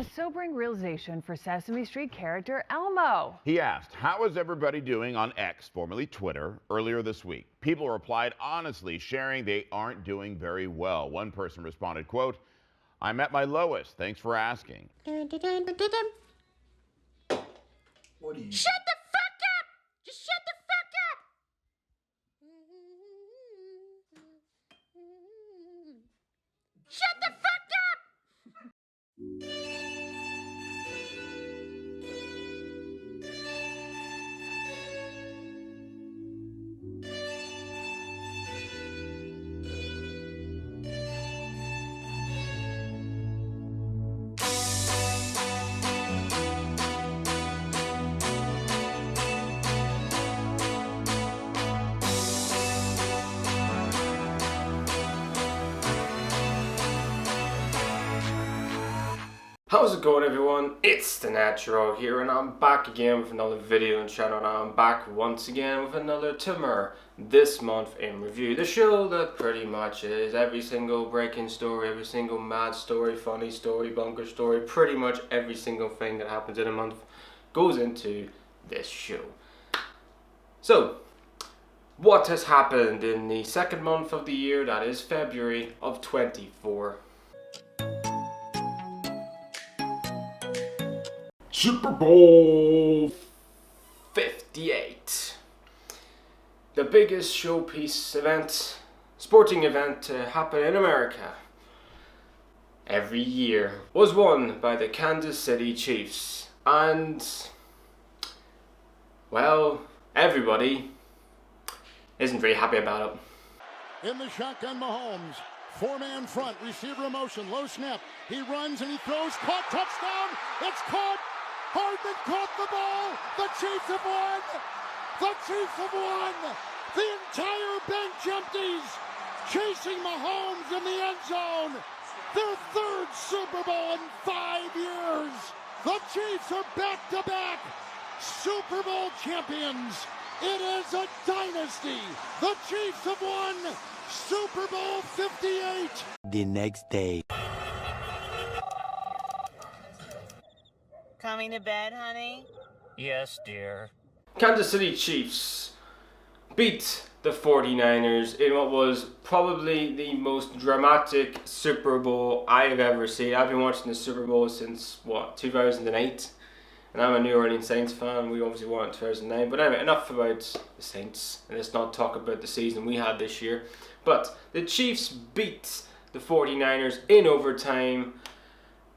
A sobering realization for Sesame Street character Elmo. He asked, "How is everybody doing on X, formerly Twitter, earlier this week?" People replied honestly, sharing they aren't doing very well. One person responded, quote, "I'm at my lowest. Thanks for asking." What are you? Shut the fuck up! Just shut the fuck up! Shut the fuck up! How's it going, everyone? It's the Natural here, and I'm back again with another video and channel. And I'm back once again with another TMIR This Month In review. The show that pretty much is every single breaking story, every single mad story, funny story, bunker story, pretty much every single thing that happens in a month goes into this show. So, what has happened in the second month of the year, that is February of 24? Super Bowl 58. The biggest showpiece event, sporting event to happen in America every year, was won by the Kansas City Chiefs. And, well, everybody isn't very happy about it. In the shotgun, Mahomes. Four-man front, receiver in motion, low snap. He runs and he throws, caught, touchdown. It's caught. Hardman caught the ball. The Chiefs have won. The Chiefs have won. The entire bench empties, chasing Mahomes in the end zone. Their third Super Bowl in 5 years. The Chiefs are back-to-back Super Bowl champions. It is a dynasty. The Chiefs have won Super Bowl 58. The next day. Coming to bed, honey? Yes, dear. Kansas City Chiefs beat the 49ers in what was probably the most dramatic Super Bowl I have ever seen. I've been watching the Super Bowl since, 2008? And I'm a New Orleans Saints fan. We obviously won in 2009. But anyway, enough about the Saints. And let's not talk about the season we had this year. But the Chiefs beat the 49ers in overtime.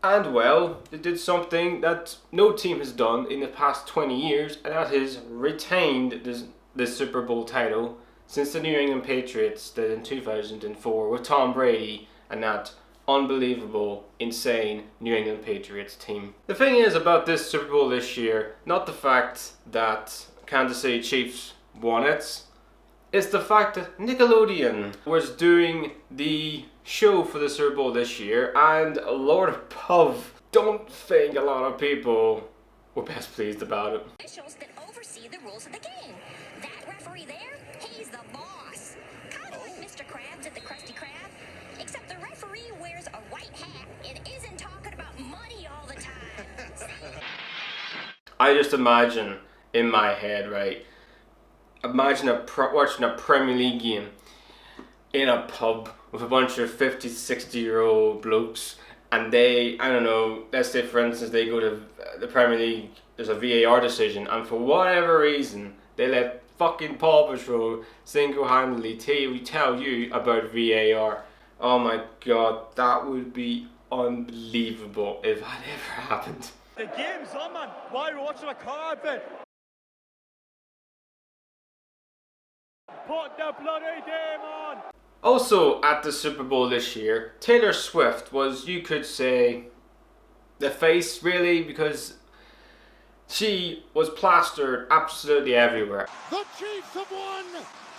And, well, they did something that no team has done in the past 20 years, and that is retained the Super Bowl title since the New England Patriots did in 2004 with Tom Brady and that unbelievable, insane New England Patriots team. The thing is about this Super Bowl this year, not the fact that Kansas City Chiefs won it, it's the fact that Nickelodeon was doing the show for the Super Bowl this year, and Lord above, don't think a lot of people were best pleased about it. Officials that oversee the rules of the game. That referee there, he's the boss. Kind of like Mr. Krabs at the Krusty Krab, except the referee wears a white hat and isn't talking about money all the time. I just imagine in my head, right? Imagine watching a Premier League game in a pub with a bunch of 50, 60-year-old blokes, and they, I don't know, let's say for instance they go to the Premier League, there's a VAR decision, and for whatever reason they let fucking Paw Patrol single-handedly tell you about VAR. Oh my god, that would be unbelievable if that ever happened. The game's on, man. Why are we watching a car bit? Put the bloody game on! Also at the Super Bowl this year, Taylor Swift was, you could say, the face really, because she was plastered absolutely everywhere. The Chiefs have won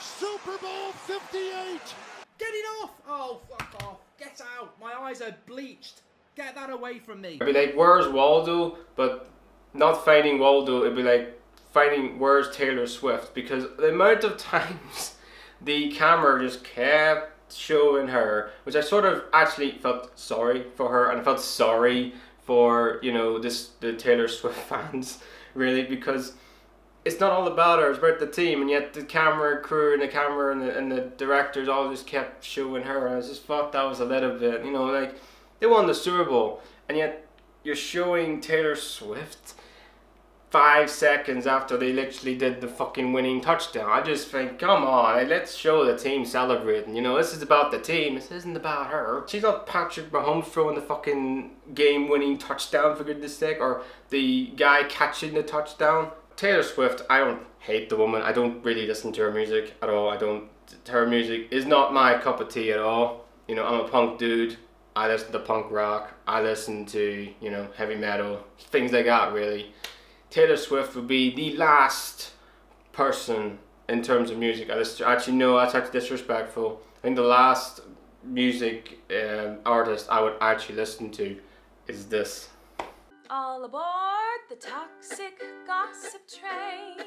Super Bowl 58. Get it off! Oh, fuck off. Get out. My eyes are bleached. Get that away from me. It'd be like, where's Waldo? But not finding Waldo, it'd be like finding where's Taylor Swift, because the amount of times the camera just kept showing her, which I sort of actually felt sorry for her, and I felt sorry for, you know, the Taylor Swift fans, really, because it's not all about her, it's about the team, and yet the camera crew and the directors all just kept showing her, and I just thought that was a little bit, you know, like, they won the Super Bowl, and yet you're showing Taylor Swift 5 seconds after they literally did the fucking winning touchdown. I just think, come on, let's show the team celebrating. You know, this is about the team. This isn't about her. She's not Patrick Mahomes throwing the fucking game-winning touchdown, for goodness sake, or the guy catching the touchdown. Taylor Swift, I don't hate the woman. I don't really listen to her music at all. Her music is not my cup of tea at all. You know, I'm a punk dude. I listen to punk rock. I listen to, you know, heavy metal. Things like that, really. Taylor Swift would be the last person in terms of music I listen to. Actually, no, that's actually disrespectful. I think the last music artist I would actually listen to is this. All aboard the toxic gossip train.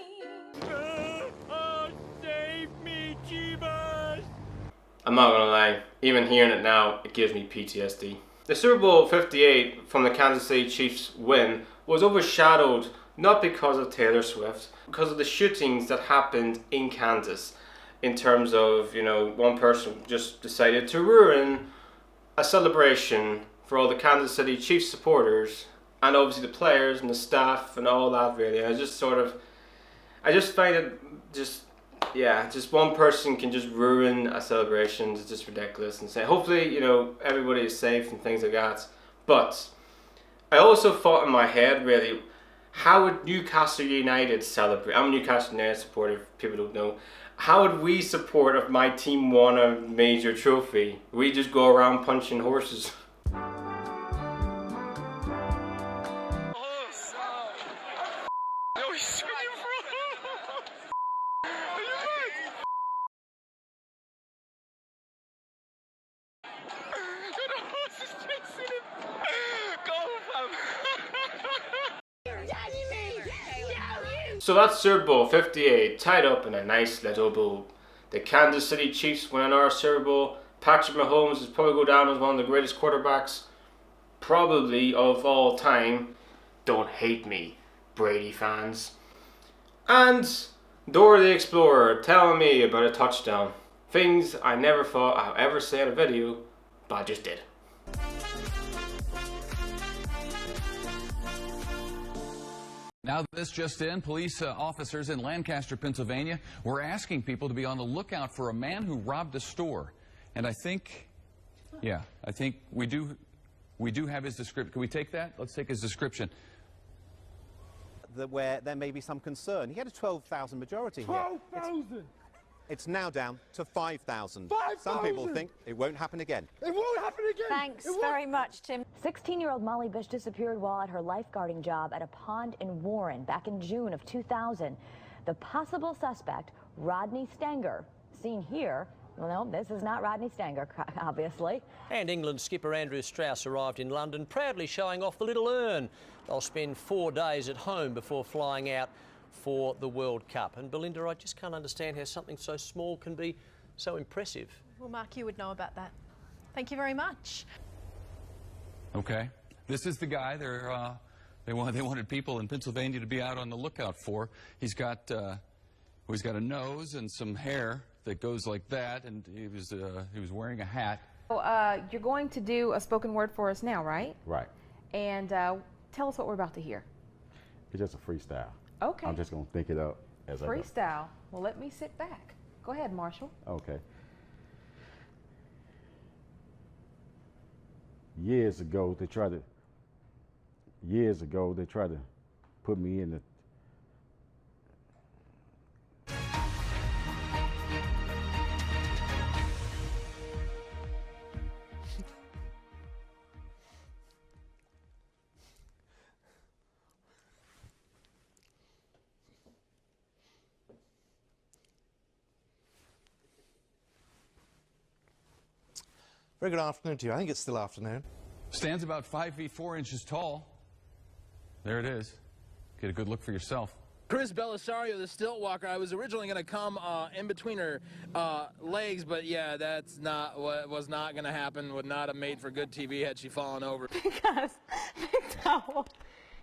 Oh, save me, Jeebus! I'm not gonna lie, even hearing it now, it gives me PTSD. The Super Bowl 58 from the Kansas City Chiefs win was overshadowed not because of Taylor Swift, because of the shootings that happened in Kansas. In terms of, you know, one person just decided to ruin a celebration for all the Kansas City Chiefs supporters, and obviously the players and the staff and all that, really. I just find it just one person can just ruin a celebration. It's just ridiculous and say, hopefully, you know, everybody is safe and things like that. But I also thought in my head, really, how would Newcastle United celebrate? I'm a Newcastle United supporter, if people don't know. How would we support if my team won a major trophy? We just go around punching horses. So that's Super Bowl 58, tied up in a nice little bowl. The Kansas City Chiefs win our Super Bowl. Patrick Mahomes is probably go down as one of the greatest quarterbacks, probably of all time. Don't hate me, Brady fans. And Dora the Explorer telling me about a touchdown. Things I never thought I'd ever say in a video, but I just did. Now this just in, police officers in Lancaster, Pennsylvania were asking people to be on the lookout for a man who robbed a store. And I think we do have his description. Can we take that? Let's take his description. Where there may be some concern. He had a 12,000 majority here. 12,000! It's now down to 5,000. Some people think it won't happen again. It won't happen again! Thanks very much, Tim. 16-year-old Molly Bish disappeared while at her lifeguarding job at a pond in Warren back in June of 2000. The possible suspect, Rodney Stanger, seen here. Well, no, this is not Rodney Stanger, obviously. And England skipper Andrew Strauss arrived in London, proudly showing off the little urn. They'll spend 4 days at home before flying out for the World Cup. And Belinda, I just can't understand how something so small can be so impressive. Well, Mark, you would know about that. Thank you very much. Okay, this is the guy they wanted people in Pennsylvania to be out on the lookout for. He's got a nose and some hair that goes like that, and he was wearing a hat. So, you're going to do a spoken word for us now, right? Right. And tell us what we're about to hear. It's just a freestyle. Okay. I'm just going to think it up as I go. Freestyle. Well, let me sit back. Go ahead, Marshall. Okay. Years ago, they tried to put me in the Very good afternoon to you. I think it's still afternoon. Stands about 5 feet 4 inches tall. There it is. Get a good look for yourself. Chris Belisario, the stilt walker, I was originally going to come in between her legs, but yeah, that's not what was not going to happen. Would not have made for good TV had she fallen over. Because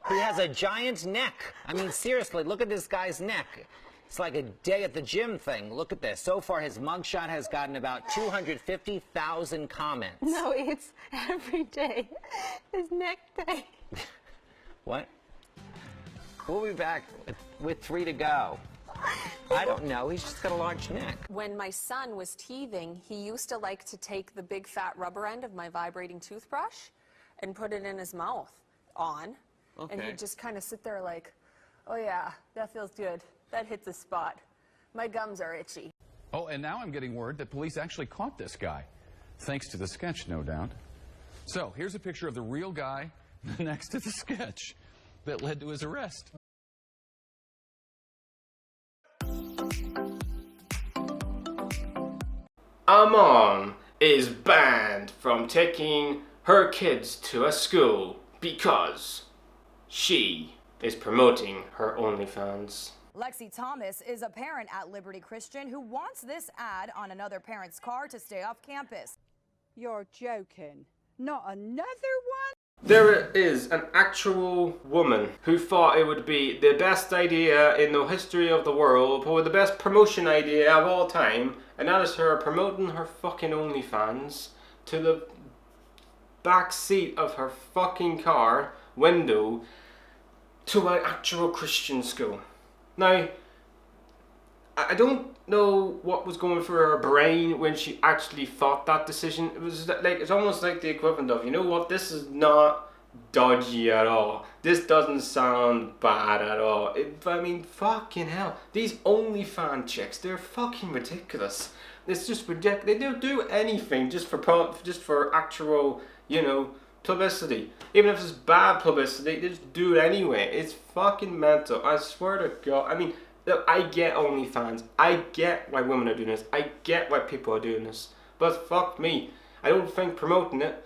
he has a giant's neck. I mean, seriously, look at this guy's neck. It's like a day at the gym thing. Look at this. So far, his mugshot has gotten about 250,000 comments. No, it's every day. His neck day. What? We'll be back with 3 to go. I don't know. He's just got a large neck. When my son was teething, he used to like to take the big fat rubber end of my vibrating toothbrush and put it in his mouth and he'd just kind of sit there like, oh yeah, that feels good. That hits the spot. My gums are itchy. Oh, and now I'm getting word that police actually caught this guy. Thanks to the sketch, no doubt. So, here's a picture of the real guy next to the sketch that led to his arrest. A mom is banned from taking her kids to a school because she is promoting her OnlyFans. Lexi Thomas is a parent at Liberty Christian who wants this ad on another parent's car to stay off campus. You're joking. Not another one? There is an actual woman who thought it would be the best idea in the history of the world, probably the best promotion idea of all time, and that is her promoting her fucking OnlyFans to the back seat of her fucking car window to an actual Christian school. Now, I don't know what was going through her brain when she actually thought that decision. It was like, it's almost like the equivalent of, you know what, this is not dodgy at all. This doesn't sound bad at all. I mean, fucking hell. These OnlyFans chicks, they're fucking ridiculous. It's just ridiculous. They don't do anything just for actual, you know, publicity. Even if it's bad publicity, they just do it anyway. It's fucking mental. I swear to God. I mean, look, I get OnlyFans. I get why women are doing this. I get why people are doing this. But fuck me. I don't think promoting it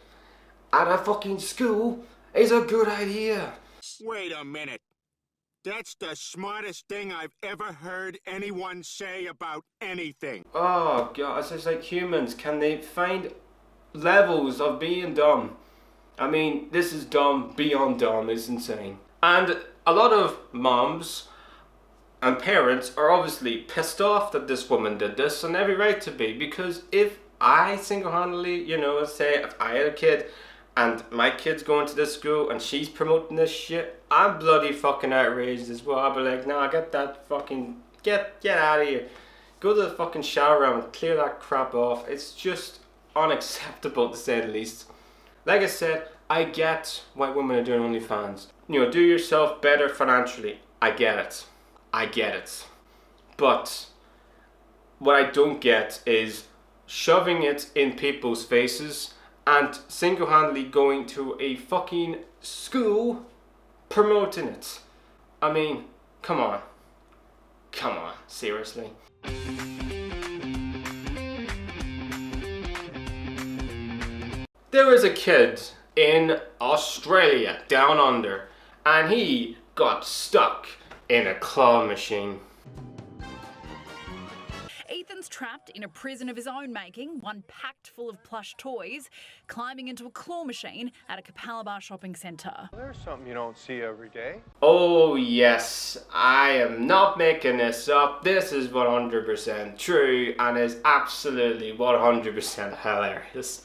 at a fucking school is a good idea. Wait a minute. That's the smartest thing I've ever heard anyone say about anything. Oh God, it's just like humans. Can they find levels of being dumb? I mean, this is dumb beyond dumb. It's insane. And a lot of moms and parents are obviously pissed off that this woman did this, and every right to be, because if I single-handedly, you know, say if I had a kid and my kid's going to this school and she's promoting this shit, I'm bloody fucking outraged as well. I'll be like, nah, get that fucking, get out of here. Go to the fucking shower room and clear that crap off. It's just unacceptable, to say the least. Like I said, I get why women are doing OnlyFans. You know, do yourself better financially. I get it. I get it. But what I don't get is shoving it in people's faces and single-handedly going to a fucking school promoting it. I mean, come on. Come on, seriously. There was a kid in Australia, down under, and he got stuck in a claw machine. Ethan's trapped in a prison of his own making, one packed full of plush toys, climbing into a claw machine at a Capalaba shopping centre. There's something you don't see every day. Oh yes, I am not making this up. This is 100% true and is absolutely 100% hilarious.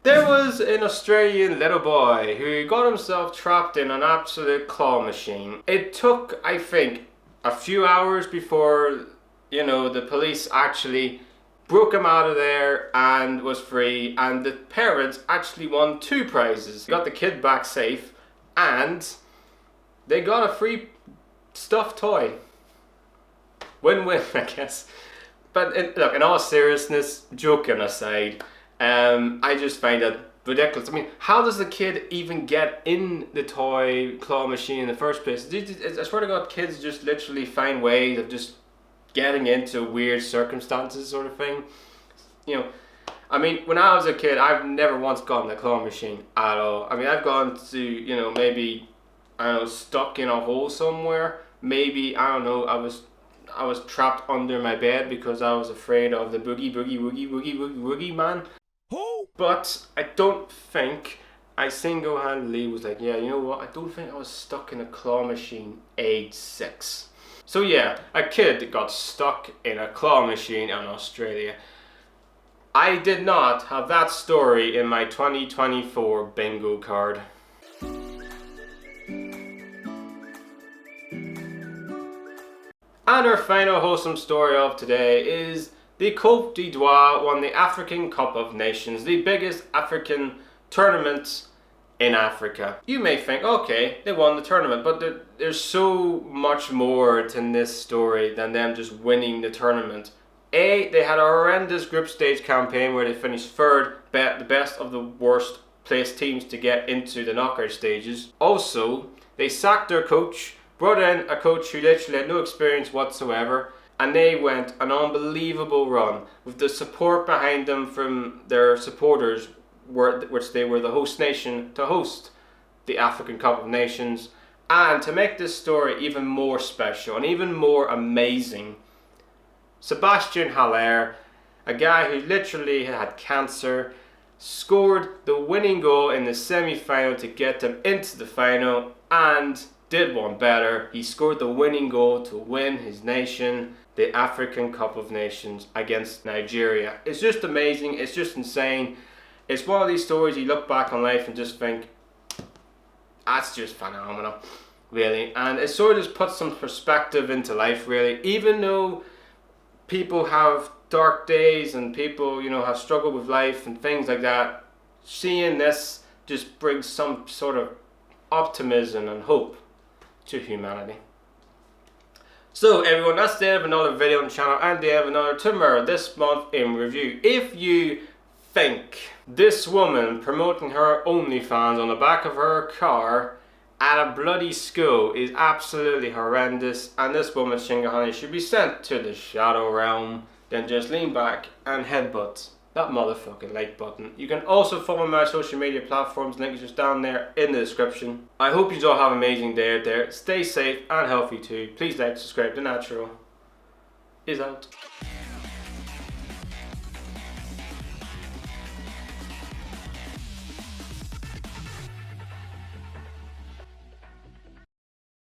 There was an Australian little boy who got himself trapped in an absolute claw machine. It took, I think, a few hours before, you know, the police actually broke him out of there and was free, and the parents actually won 2 prizes. Got the kid back safe and they got a free stuffed toy. Win-win, I guess. But look, in all seriousness, joking aside, I just find it ridiculous. I mean, how does the kid even get in the toy claw machine in the first place? I swear to God, kids just literally find ways of just getting into weird circumstances, sort of thing. You know, I mean, when I was a kid, I've never once gotten a claw machine at all. I mean, I've gone to, you know, maybe, I don't know, stuck in a hole somewhere. maybe, I don't know, I was trapped under my bed because I was afraid of the boogie man. Who? But I don't think I single-handedly was like, yeah, you know what, I don't think I was stuck in a claw machine age 6. So yeah, a kid got stuck in a claw machine in Australia. I did not have that story in my 2024 bingo card. And our final wholesome story of today is the Cote d'Ivoire won the African Cup of Nations, the biggest African tournament in Africa. You may think, okay, they won the tournament, but there's so much more to this story than them just winning the tournament. A, they had a horrendous group stage campaign where they finished 3rd, the best of the worst placed teams to get into the knockout stages. Also, they sacked their coach, brought in a coach who literally had no experience whatsoever, and they went an unbelievable run with the support behind them from their supporters, which they were the host nation to host the African Cup of Nations. And to make this story even more special and even more amazing, Sebastian Haller, a guy who literally had cancer, scored the winning goal in the semi-final to get them into the final, and did one better. He scored the winning goal to win his nation the African Cup of Nations against Nigeria. It's just amazing. It's just insane. It's one of these stories you look back on life and just think, that's just phenomenal, really. And it sort of just puts some perspective into life, really. Even though people have dark days and people, you know, have struggled with life and things like that, seeing this just brings some sort of optimism and hope to humanity. So everyone, that's the end of another video on the channel and the end of another TMIR This Month In review. If you think this woman promoting her OnlyFans on the back of her car at a bloody school is absolutely horrendous, and this woman single-handedly should be sent to the shadow realm, then just lean back and headbutt that motherfucking like button. You can also follow my social media platforms, link is just down there in the description. I hope you all have an amazing day out there. Stay safe and healthy too. Please like, subscribe. The Natural is out.